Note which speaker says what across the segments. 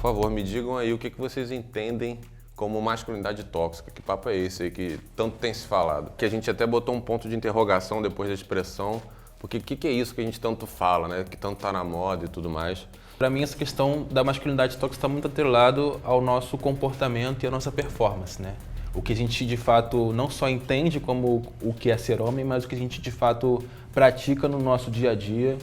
Speaker 1: favor, me digam aí o que vocês entendem como masculinidade tóxica. Que papo é esse aí que tanto tem se falado? Que a gente até botou um ponto de interrogação depois da expressão, porque o que é isso que a gente tanto fala, né? Que tanto tá na moda e tudo mais.
Speaker 2: Para mim, essa questão da masculinidade tóxica está muito atrelado ao nosso comportamento e à nossa performance, né? O que a gente, de fato, não só entende como o que é ser homem, mas o que a gente, de fato, pratica no nosso dia a dia,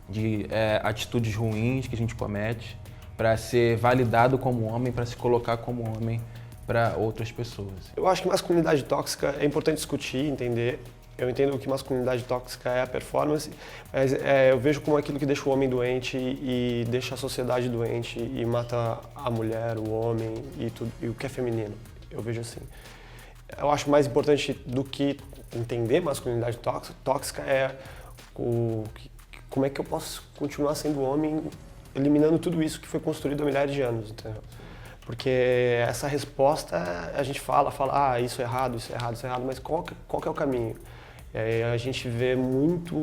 Speaker 2: de atitudes ruins que a gente comete, para ser validado como homem, para se colocar como homem para outras pessoas.
Speaker 3: Eu acho que masculinidade tóxica é importante discutir, entender. Eu entendo que masculinidade tóxica é a performance, mas eu vejo como aquilo que deixa o homem doente e deixa a sociedade doente e mata a mulher, o homem e tudo, e o que é feminino. Eu vejo assim. Eu acho mais importante do que entender masculinidade tóxica é como é que eu posso continuar sendo homem eliminando tudo isso que foi construído há milhares de anos, entendeu? Porque essa resposta a gente fala, isso é errado, mas qual que é o caminho? E aí a gente vê muito,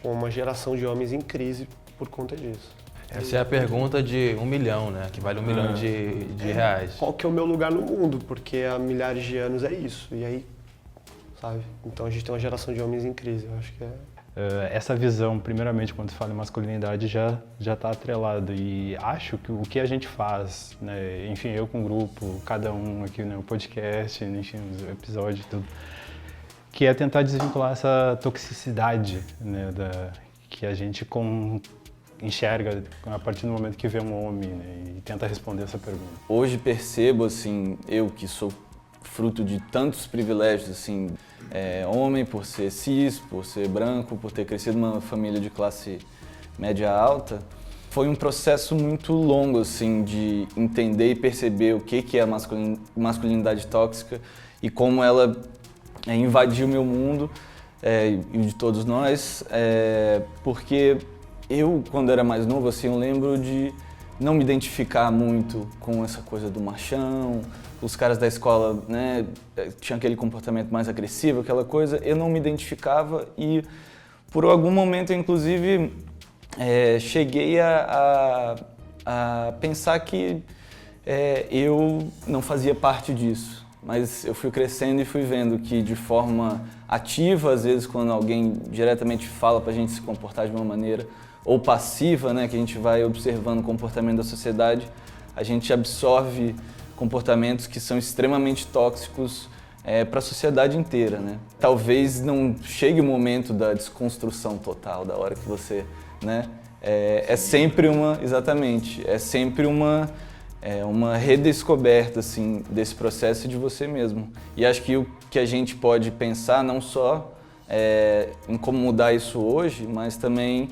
Speaker 3: uma geração de homens em crise por conta disso.
Speaker 2: Essa é a pergunta de 1 milhão, né? Que vale 1 milhão de reais.
Speaker 3: Qual que é o meu lugar no mundo? Porque há milhares de anos é isso. E aí, sabe? Então a gente tem uma geração de homens em crise, eu acho que é.
Speaker 4: Essa visão, primeiramente, quando se fala em masculinidade, já está atrelado. E acho que o que a gente faz, né? Enfim, eu com o grupo, cada um aqui no podcast, enfim, os episódios, tudo, que é tentar desvincular essa toxicidade, né? Que a gente enxerga a partir do momento que vê um homem, né? E tenta responder essa pergunta.
Speaker 5: Hoje percebo, assim, eu que sou fruto de tantos privilégios, assim, homem por ser cis, por ser branco, por ter crescido numa família de classe média alta, foi um processo muito longo, assim, de entender e perceber o que é a masculinidade tóxica e como ela invadiu o meu mundo e o de todos nós, porque eu, quando era mais novo, assim, eu lembro de não me identificar muito com essa coisa do machão. Os caras da escola, né, tinham aquele comportamento mais agressivo, aquela coisa. Eu não me identificava e, por algum momento, eu, inclusive, cheguei a pensar que eu não fazia parte disso. Mas eu fui crescendo e fui vendo que, de forma ativa, às vezes, quando alguém diretamente fala pra gente se comportar de uma maneira, ou passiva, né, que a gente vai observando o comportamento da sociedade, a gente absorve comportamentos que são extremamente tóxicos para a sociedade inteira, né? Talvez não chegue o momento da desconstrução total, da hora que você, né? É sempre uma redescoberta, assim, desse processo de você mesmo. E acho que o que a gente pode pensar não só em como mudar isso hoje, mas também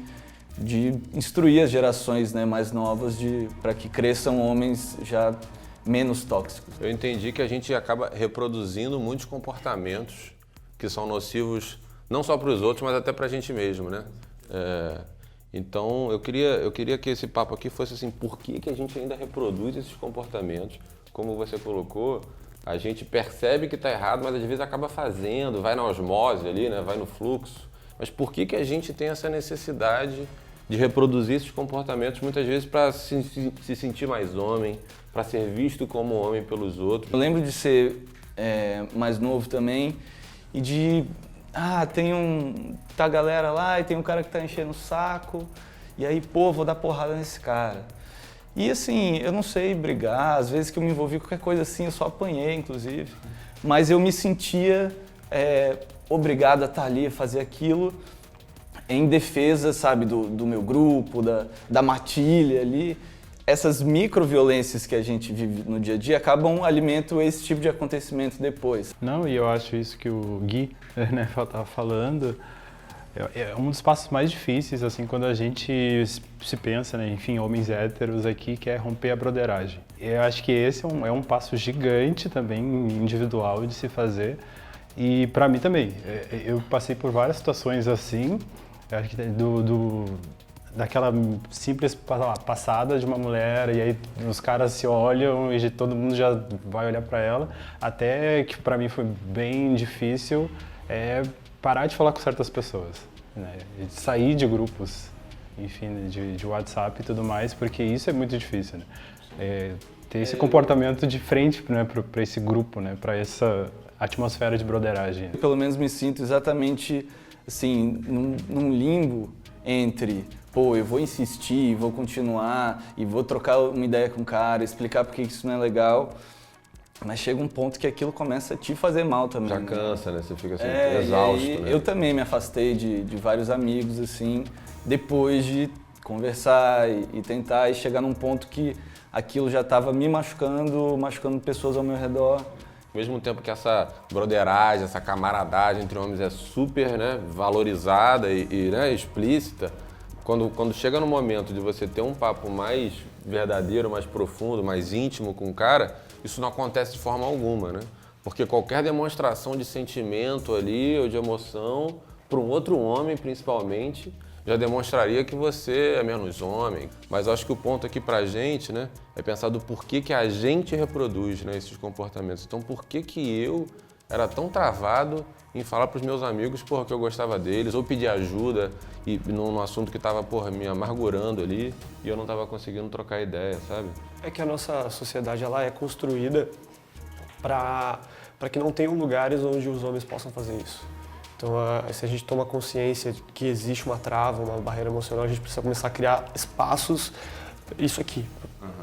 Speaker 5: de instruir as gerações, né, mais novas para que cresçam homens já menos tóxicos.
Speaker 1: Eu entendi que a gente acaba reproduzindo muitos comportamentos que são nocivos não só para os outros, mas até para a gente mesmo, né? Então eu queria que esse papo aqui fosse assim, por que a gente ainda reproduz esses comportamentos? Como você colocou, a gente percebe que está errado, mas às vezes acaba fazendo, vai na osmose ali, né? Vai no fluxo. Mas por que a gente tem essa necessidade de reproduzir esses comportamentos, muitas vezes para se sentir mais homem, para ser visto como homem pelos outros?
Speaker 5: Eu lembro de ser mais novo também e de... tá a galera lá e tem um cara que tá enchendo o saco e aí, vou dar porrada nesse cara. E assim, eu não sei brigar, às vezes que eu me envolvi com qualquer coisa assim, eu só apanhei, inclusive. Mas eu me sentia obrigado a estar ali, a fazer aquilo em defesa, sabe, do meu grupo, da matilha ali. Essas microviolências que a gente vive no dia a dia acabam alimentando esse tipo de acontecimento depois.
Speaker 4: Não, e eu acho isso que o Gui, né, estava falando, é um dos passos mais difíceis, assim, quando a gente se pensa, né, enfim, homens héteros aqui, que é romper a broderagem. Eu acho que esse é um passo gigante também, individual, de se fazer. E para mim também, eu passei por várias situações assim, acho que daquela simples passada de uma mulher e aí os caras se olham e todo mundo já vai olhar para ela, até que para mim foi bem difícil parar de falar com certas pessoas, né? De sair de grupos, enfim, de WhatsApp e tudo mais, porque isso é muito difícil, né? ter esse comportamento de frente, né, para esse grupo, né, para essa atmosfera de broderagem.
Speaker 5: Eu, pelo menos, me sinto exatamente assim, num limbo entre, pô, eu vou insistir, vou continuar e vou trocar uma ideia com o cara, explicar por que isso não é legal, mas chega um ponto que aquilo começa a te fazer mal também.
Speaker 1: Já cansa, né? Você fica assim, exausto,
Speaker 5: e aí,
Speaker 1: né?
Speaker 5: eu também me afastei de vários amigos, assim, depois de conversar e tentar e chegar num ponto que aquilo já estava me machucando pessoas ao meu redor.
Speaker 1: Ao mesmo tempo que essa broderagem, essa camaradagem entre homens é super, né, valorizada e né, explícita, quando chega no momento de você ter um papo mais verdadeiro, mais profundo, mais íntimo com o cara, isso não acontece de forma alguma, né? Porque qualquer demonstração de sentimento ali ou de emoção, para um outro homem principalmente, já demonstraria que você é menos homem. Mas eu acho que o ponto aqui pra gente, né, é pensar do porquê que a gente reproduz, né, esses comportamentos. Então, por que que eu era tão travado em falar pros meus amigos, porra, que eu gostava deles, ou pedir ajuda e num assunto que tava, porra, me amargurando ali e eu não tava conseguindo trocar ideia, sabe?
Speaker 3: É que a nossa sociedade ela é construída para que não tenham lugares onde os homens possam fazer isso. Então, se a gente toma consciência de que existe uma trava, uma barreira emocional, a gente precisa começar a criar espaços, isso aqui,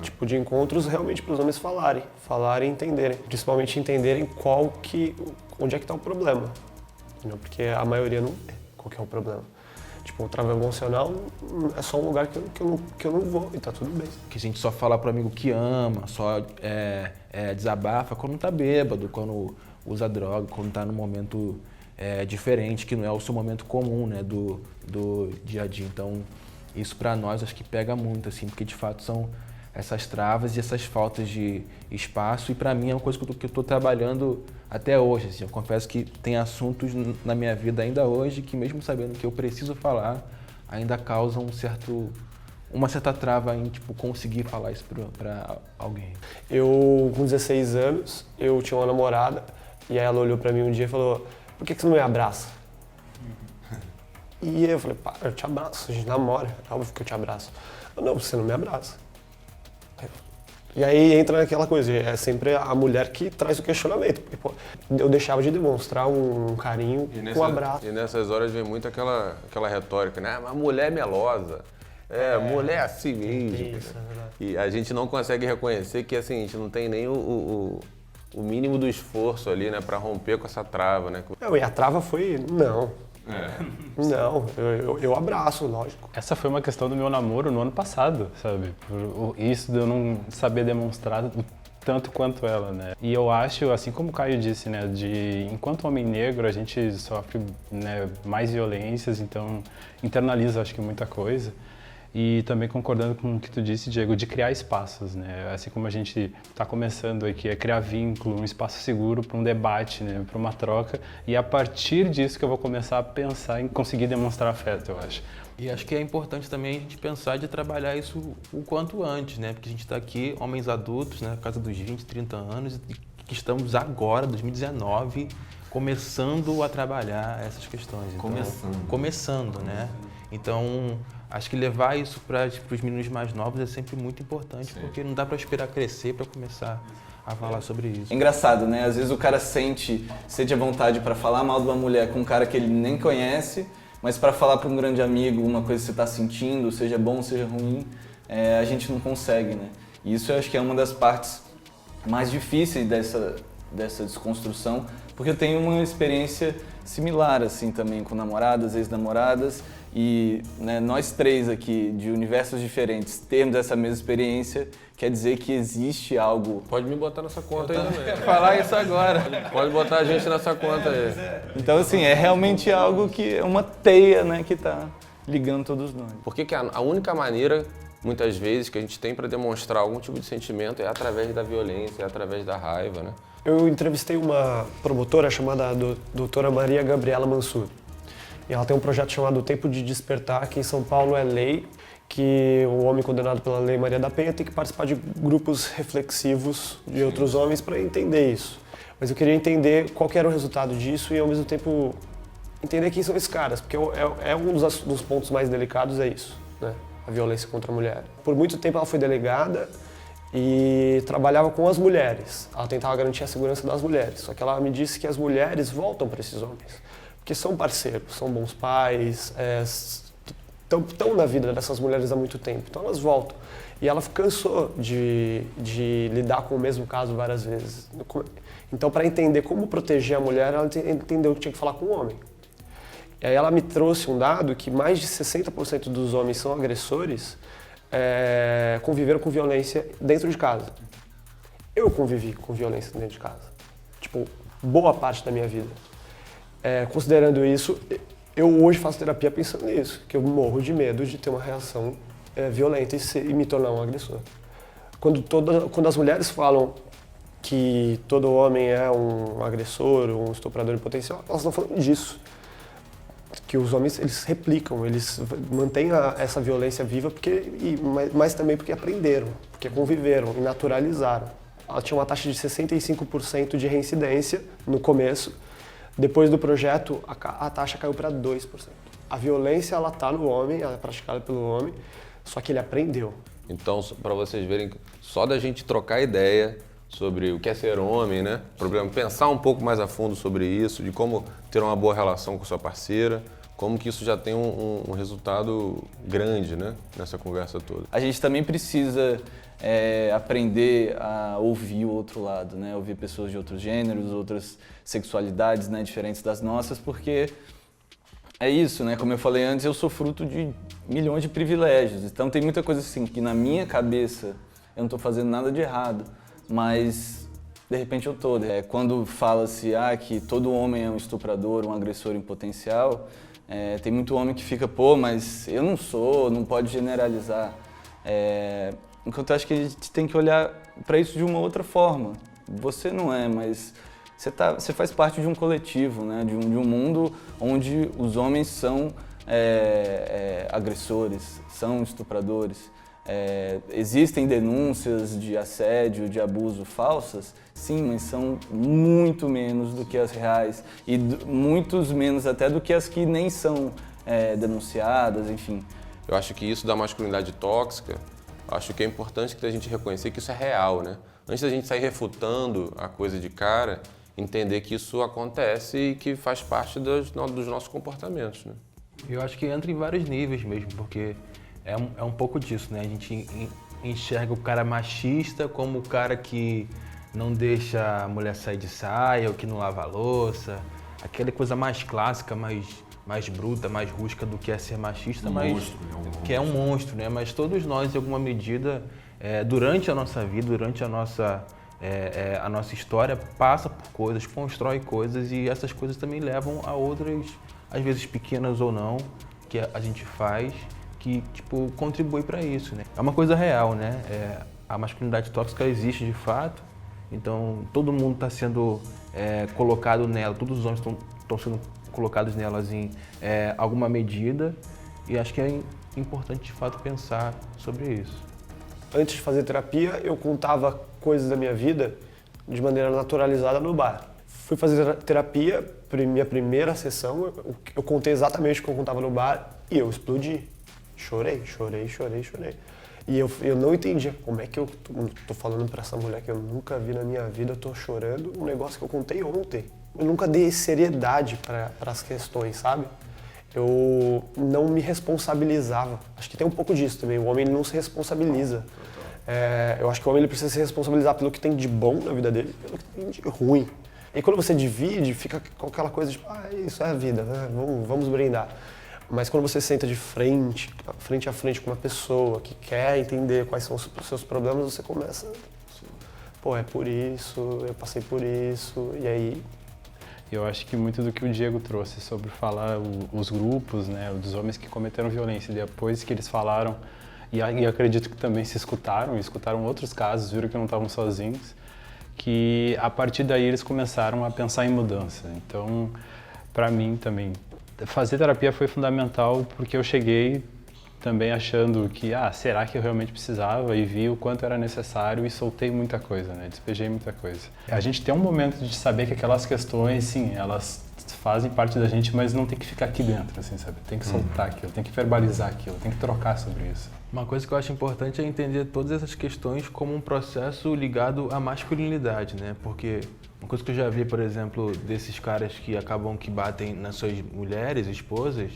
Speaker 3: tipo de encontros realmente para os homens falarem e entenderem. Principalmente entenderem onde é que está o problema. Entendeu? Porque a maioria não vê qual que é o problema. Tipo, o trava emocional é só um lugar que eu não vou e tá tudo bem.
Speaker 2: Que a gente só fala pro amigo que ama, só desabafa quando tá bêbado, quando usa droga, quando tá num momento diferente, que não é o seu momento comum, né, do dia a dia. Então, isso pra nós acho que pega muito, assim, porque de fato são essas travas e essas faltas de espaço, e pra mim é uma coisa que eu tô trabalhando até hoje, assim. Eu confesso que tem assuntos na minha vida ainda hoje que, mesmo sabendo que eu preciso falar, ainda causam uma certa trava em, tipo, conseguir falar isso pra alguém.
Speaker 3: Eu, com 16 anos, eu tinha uma namorada e aí ela olhou pra mim um dia e falou: por que você não me abraça? E eu falei: pá, eu te abraço, a gente namora, é óbvio que eu te abraço. Não, você não me abraça. E aí entra naquela coisa, é sempre a mulher que traz o questionamento. Porque, pô, eu deixava de demonstrar um carinho com um abraço.
Speaker 1: E nessas horas vem muito aquela retórica, né? A mulher é melosa, mulher é assim mesmo.
Speaker 3: Isso, é verdade.
Speaker 1: E a gente não consegue reconhecer que assim, a gente não tem nem o mínimo do esforço ali, né, para romper com essa trava, né?
Speaker 3: Não, e a trava foi, não. Não, eu abraço, lógico.
Speaker 4: Essa foi uma questão do meu namoro no ano passado, sabe? Isso de eu não saber demonstrar tanto quanto ela, né? E eu acho, assim como o Caio disse, né, enquanto homem negro a gente sofre, né, mais violências, então internaliza, acho que, muita coisa. E também concordando com o que tu disse, Diego, de criar espaços, né? Assim como a gente está começando aqui a criar vínculo, um espaço seguro para um debate, né? Para uma troca. E é a partir disso que eu vou começar a pensar em conseguir demonstrar afeto, eu acho.
Speaker 2: E acho que é importante também a gente pensar de trabalhar isso o quanto antes, né? Porque a gente está aqui, homens adultos, né? Casa dos 20, 30 anos, e que estamos agora, 2019, começando a trabalhar essas questões. Então, começando, né? Então, acho que levar isso para os meninos mais novos é sempre muito importante. Sim. Porque não dá para esperar crescer para começar a falar sobre isso.
Speaker 5: É engraçado, né? Às vezes o cara sente a vontade para falar mal de uma mulher com um cara que ele nem conhece, mas para falar para um grande amigo uma coisa que você está sentindo, seja bom, seja ruim, a gente não consegue, né? E isso eu acho que é uma das partes mais difíceis dessa desconstrução, porque eu tenho uma experiência similar, assim, também com namoradas, ex-namoradas, e, né, nós três aqui, de universos diferentes, termos essa mesma experiência, quer dizer que existe algo...
Speaker 1: Pode me botar nessa conta aí também.
Speaker 2: Quero falar isso agora.
Speaker 1: Pode botar a gente nessa conta aí.
Speaker 5: Então, assim, é realmente algo que é uma teia, né, que está ligando todos nós.
Speaker 1: Porque que a única maneira, muitas vezes, que a gente tem para demonstrar algum tipo de sentimento é através da violência, é através da raiva, né?
Speaker 3: Eu entrevistei uma promotora chamada doutora Maria Gabriela Mansur. E ela tem um projeto chamado Tempo de Despertar, que em São Paulo é lei, que o homem condenado pela Lei Maria da Penha tem que participar de grupos reflexivos de outros homens para entender isso. Mas eu queria entender qual que era o resultado disso e, ao mesmo tempo, entender quem são esses caras, porque um dos pontos mais delicados é isso, né? A violência contra a mulher. Por muito tempo ela foi delegada e trabalhava com as mulheres. Ela tentava garantir a segurança das mulheres, só que ela me disse que as mulheres voltam para esses homens, porque são parceiros, são bons pais, estão na vida dessas mulheres há muito tempo, então elas voltam. E ela cansou de lidar com o mesmo caso várias vezes. Então, para entender como proteger a mulher, ela entendeu que tinha que falar com o homem. E aí ela me trouxe um dado que mais de 60% dos homens são agressores, conviveram com violência dentro de casa. Eu convivi com violência dentro de casa. Tipo, boa parte da minha vida. Considerando isso, eu hoje faço terapia pensando nisso, que eu morro de medo de ter uma reação violenta e me tornar um agressor. Quando as mulheres falam que todo homem é um agressor, um estuprador em potencial, elas não falam disso. Que os homens, eles replicam, eles mantêm essa violência viva, mas também porque aprenderam, porque conviveram e naturalizaram. Ela tinha uma taxa de 65% de reincidência no começo. Depois do projeto, a taxa caiu para 2%. A violência, ela está no homem, ela é praticada pelo homem, só que ele aprendeu.
Speaker 1: Então, para vocês verem, só da gente trocar ideia sobre o que é ser homem, né? Problema, pensar um pouco mais a fundo sobre isso, de como ter uma boa relação com sua parceira, como que isso já tem um resultado grande, né? Nessa conversa toda.
Speaker 5: A gente também precisa aprender a ouvir o outro lado, né? Ouvir pessoas de outros gêneros, outras sexualidades, né? Diferentes das nossas, porque é isso, né? Como eu falei antes, eu sou fruto de milhões de privilégios. Então tem muita coisa assim que na minha cabeça eu não estou fazendo nada de errado, mas de repente eu tô. Quando fala-se que todo homem é um estuprador, um agressor em potencial, tem muito homem que fica, pô, mas eu não sou, não pode generalizar. Enquanto eu acho que a gente tem que olhar para isso de uma outra forma. Você não é, mas você faz parte de um coletivo, né? de um mundo onde os homens são agressores, são estupradores. Existem denúncias de assédio, de abuso falsas, sim, mas são muito menos do que as reais e muitos menos até do que as que nem são denunciadas, enfim.
Speaker 1: Eu acho que isso da masculinidade tóxica, acho que é importante que a gente reconhecer que isso é real, né? Antes da gente sair refutando a coisa de cara, entender que isso acontece e que faz parte dos nossos comportamentos, né?
Speaker 2: Eu acho que entra em vários níveis mesmo, porque é um pouco disso, né? A gente enxerga o cara machista como o cara que não deixa a mulher sair de saia, ou que não lava a louça, aquela coisa mais clássica, mais bruta, mais rústica do que é ser machista, que é um monstro, né? Mas todos nós, em alguma medida, durante a nossa vida, durante a nossa história, passa por coisas, constrói coisas e essas coisas também levam a outras, às vezes pequenas ou não, que a gente faz, que tipo contribui para isso, né? É uma coisa real, né? A masculinidade tóxica existe de fato, então todo mundo está sendo colocado nela, todos os homens estão sendo colocados nelas em alguma medida e acho que é importante de fato pensar sobre isso.
Speaker 3: Antes de fazer terapia, eu contava coisas da minha vida de maneira naturalizada no bar. Fui fazer terapia, minha primeira sessão, eu contei exatamente o que eu contava no bar e eu explodi. Chorei. E eu não entendia como é que eu tô falando pra essa mulher que eu nunca vi na minha vida, eu tô chorando um negócio que eu contei ontem. Eu nunca dei seriedade para as questões, sabe? Eu não me responsabilizava. Acho que tem um pouco disso também, o homem não se responsabiliza. Eu acho que o homem ele precisa se responsabilizar pelo que tem de bom na vida dele e pelo que tem de ruim. E quando você divide, fica com aquela coisa de, isso é a vida, né? Vamos brindar. Mas quando você senta de frente a frente com uma pessoa que quer entender quais são os seus problemas, você começa, pô, é por isso, eu passei por isso, e aí...
Speaker 4: Eu acho que muito do que o Diego trouxe sobre falar os grupos, né, dos homens que cometeram violência, depois que eles falaram, e acredito que também se escutaram outros casos, viram que não estavam sozinhos, que a partir daí eles começaram a pensar em mudança. Então, para mim também, fazer terapia foi fundamental porque eu cheguei também achando que, será que eu realmente precisava? E vi o quanto era necessário e soltei muita coisa, né? Despejei muita coisa. A gente tem um momento de saber que aquelas questões, sim, elas fazem parte da gente, mas não tem que ficar aqui dentro, assim, sabe? Tem que soltar aquilo, tem que verbalizar aquilo, tem que trocar sobre isso.
Speaker 2: Uma coisa que eu acho importante é entender todas essas questões como um processo ligado à masculinidade, né? Porque uma coisa que eu já vi, por exemplo, desses caras que acabam que batem nas suas mulheres, esposas,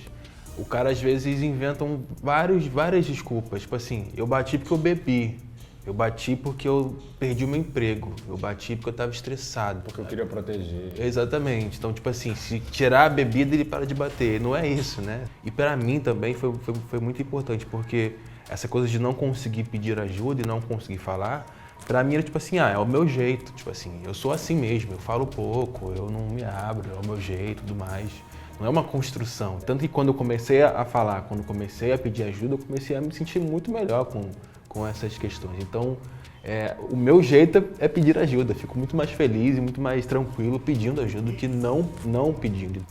Speaker 2: o cara às vezes inventam várias desculpas. Tipo assim, eu bati porque eu bebi, eu bati porque eu perdi o meu emprego, eu bati porque eu estava estressado.
Speaker 1: Porque eu queria proteger.
Speaker 2: Exatamente. Então, tipo assim, se tirar a bebida, ele para de bater. Não é isso, né? E para mim também foi muito importante, porque essa coisa de não conseguir pedir ajuda e não conseguir falar, pra mim era tipo assim, é o meu jeito, tipo assim, eu sou assim mesmo, eu falo pouco, eu não me abro, é o meu jeito e tudo mais. Não é uma construção. Tanto que quando eu comecei a falar, quando eu comecei a pedir ajuda, eu comecei a me sentir muito melhor com essas questões. Então, o meu jeito é pedir ajuda. Fico muito mais feliz e muito mais tranquilo pedindo ajuda do que não pedindo.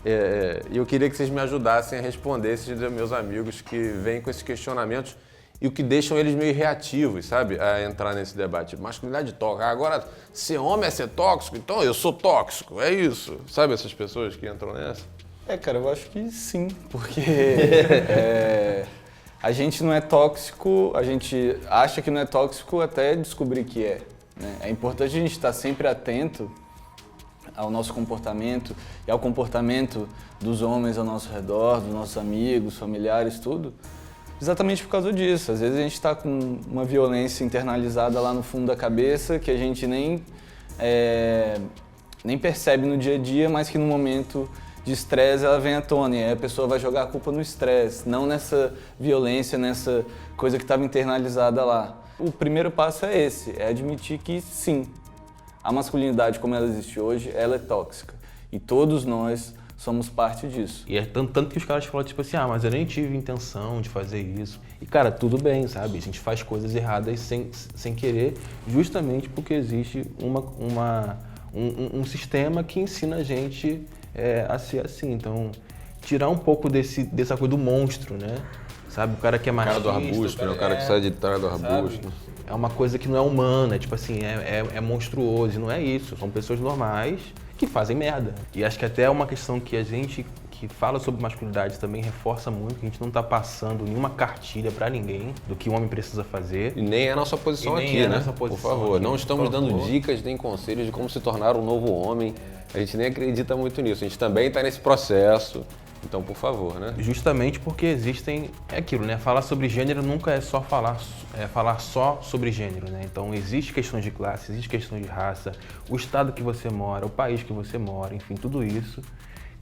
Speaker 1: E eu queria que vocês me ajudassem a responder esses meus amigos que vêm com esses questionamentos e o que deixam eles meio reativos, sabe? A entrar nesse debate. Masculinidade tóxica. Agora, ser homem é ser tóxico, então eu sou tóxico, é isso. Sabe essas pessoas que entram nessa?
Speaker 5: Cara, eu acho que sim, porque a gente não é tóxico, a gente acha que não é tóxico até descobrir que é, né? É importante a gente estar sempre atento ao nosso comportamento e ao comportamento dos homens ao nosso redor, dos nossos amigos, familiares, tudo, exatamente por causa disso. Às vezes a gente está com uma violência internalizada lá no fundo da cabeça que a gente nem percebe no dia a dia, mas que no momento de estresse ela vem à tona e aí a pessoa vai jogar a culpa no estresse, não nessa violência, nessa coisa que estava internalizada lá. O primeiro passo é esse, é admitir que sim, a masculinidade como ela existe hoje, ela é tóxica e todos nós somos parte disso.
Speaker 2: E é tanto que os caras falam tipo assim, mas eu nem tive intenção de fazer isso. E cara, tudo bem, sabe? A gente faz coisas erradas sem querer, justamente porque existe um sistema que ensina a gente a ser assim. Então, tirar um pouco dessa coisa do monstro, né? Sabe? O cara que é machista.
Speaker 1: O cara do arbusto, né? O cara que sai de trás do arbusto.
Speaker 2: É uma coisa que não é humana, é tipo assim, é monstruoso. E não é isso. São pessoas normais que fazem merda. E acho que até é uma questão que a gente que fala sobre masculinidade também reforça muito, que a gente não tá passando nenhuma cartilha pra ninguém do que o homem precisa fazer.
Speaker 1: E nem é a nossa posição aqui, né? Por favor, não estamos dando dicas nem conselhos de como se tornar um novo homem. A gente nem acredita muito nisso. A gente também está nesse processo. Então, por favor, né?
Speaker 2: Justamente porque existem... É aquilo, né? Falar sobre gênero nunca é só falar só sobre gênero, né? Então, existe questões de classe, existe questões de raça, o estado que você mora, o país que você mora, enfim, tudo isso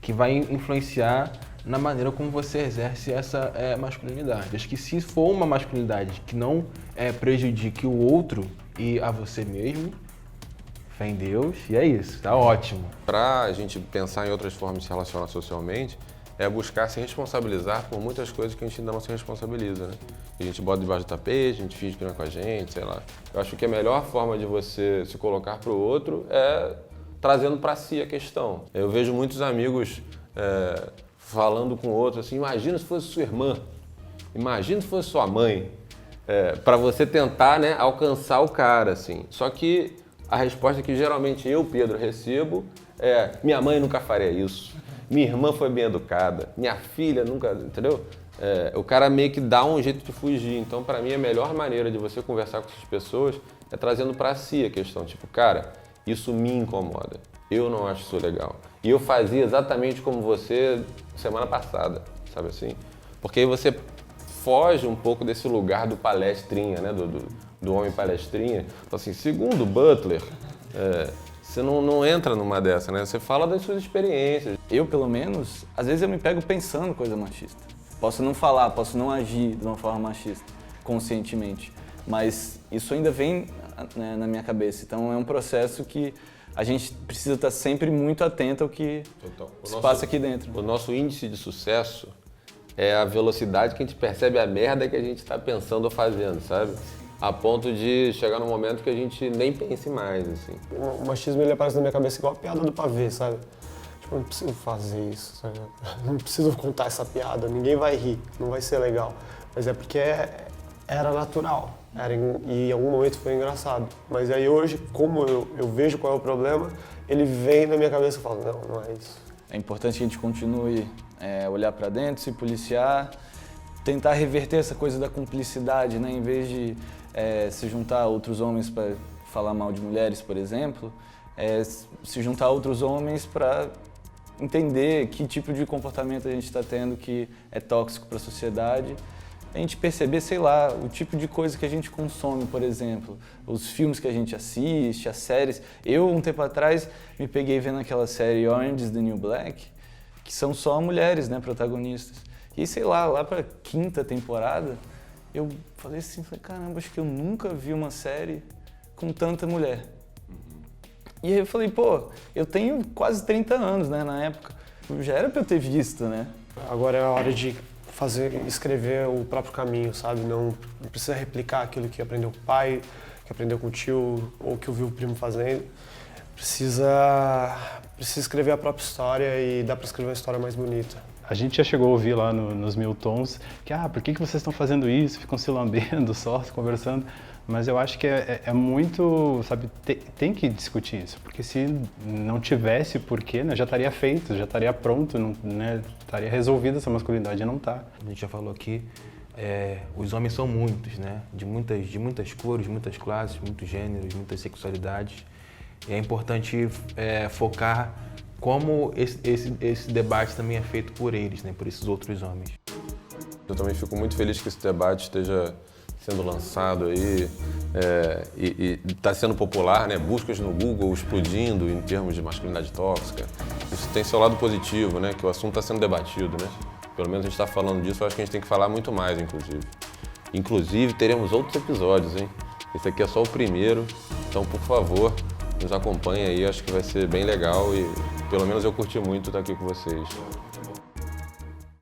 Speaker 2: que vai influenciar na maneira como você exerce essa masculinidade. Acho que se for uma masculinidade que não prejudique o outro e a você mesmo, fé em Deus, e é isso, tá ótimo.
Speaker 1: Para a gente pensar em outras formas de se relacionar socialmente, é buscar se responsabilizar por muitas coisas que a gente ainda não se responsabiliza, né? A gente bota debaixo do tapete, a gente finge que não é com a gente, sei lá. Eu acho que a melhor forma de você se colocar para o outro é trazendo para si a questão. Eu vejo muitos amigos falando com outros assim, imagina se fosse sua irmã, imagina se fosse sua mãe, para você tentar, né, alcançar o cara, assim. Só que a resposta que geralmente eu, Pedro, recebo é: minha mãe nunca faria isso, minha irmã foi bem educada, minha filha nunca, entendeu? O cara meio que dá um jeito de fugir. Então, para mim, a melhor maneira de você conversar com essas pessoas é trazendo para si a questão. Tipo, cara, isso me incomoda, eu não acho isso legal. E eu fazia exatamente como você semana passada, sabe assim? Porque aí você foge um pouco desse lugar do palestrinha, né? Do homem palestrinha. Assim, segundo Butler, você não entra numa dessa, né? Você fala das suas experiências.
Speaker 5: Eu, pelo menos, às vezes eu me pego pensando coisa machista. Posso não falar, posso não agir de uma forma machista, conscientemente. Mas isso ainda vem, né, na minha cabeça. Então é um processo que a gente precisa estar sempre muito atento ao que se passa aqui dentro.
Speaker 1: O nosso índice de sucesso é a velocidade que a gente percebe a merda que a gente está pensando ou fazendo, sabe? A ponto de chegar num momento que a gente nem pense mais, assim.
Speaker 3: O machismo, ele aparece na minha cabeça igual a piada do pavê, sabe? Tipo, eu não preciso fazer isso, sabe? Não preciso contar essa piada, ninguém vai rir, não vai ser legal. Mas é porque era natural, e em algum momento foi engraçado. Mas aí hoje, como eu vejo qual é o problema, ele vem na minha cabeça e fala, não é isso.
Speaker 5: É importante que a gente continue a olhar para dentro, se policiar, tentar reverter essa coisa da cumplicidade, né? Em vez de se juntar a outros homens para falar mal de mulheres, por exemplo, se juntar a outros homens para entender que tipo de comportamento a gente está tendo que é tóxico para a sociedade. A gente perceber, sei lá, o tipo de coisa que a gente consome, por exemplo, os filmes que a gente assiste, as séries. Eu, um tempo atrás, me peguei vendo aquela série Orange is the New Black, que são só mulheres, né, protagonistas. E sei lá pra 5ª temporada, eu falei assim, caramba, acho que eu nunca vi uma série com tanta mulher. E aí eu falei, pô, eu tenho quase 30 anos, né, na época. Já era pra eu ter visto, né?
Speaker 3: Agora é a hora de escrever o próprio caminho, sabe? Não precisa replicar aquilo que aprendeu com o pai, que aprendeu com o tio, ou que eu vi o primo fazendo. Precisa escrever a própria história e dá para escrever uma história mais bonita.
Speaker 4: A gente já chegou a ouvir lá nos Mil Tons que, por que vocês estão fazendo isso? Ficam se lambendo só, conversando. Mas eu acho que é muito, sabe, tem que discutir isso. Porque se não tivesse porquê, né, já estaria feito, já estaria pronto, né, estaria resolvida essa masculinidade, e não está.
Speaker 2: A gente já falou aqui, os homens são muitos, né? De muitas cores, muitas classes, muitos gêneros, muitas sexualidades. E é importante focar como esse debate também é feito por eles, né? Por esses outros homens.
Speaker 1: Eu também fico muito feliz que esse debate esteja sendo lançado aí e está sendo popular, né? Buscas no Google explodindo em termos de masculinidade tóxica. Isso tem seu lado positivo, né? Que o assunto está sendo debatido, né? Pelo menos a gente está falando disso, eu acho que a gente tem que falar muito mais, inclusive. Inclusive, teremos outros episódios, hein? Esse aqui é só o primeiro, então, por favor, nos acompanhe aí, acho que vai ser bem legal e pelo menos eu curti muito estar aqui com vocês.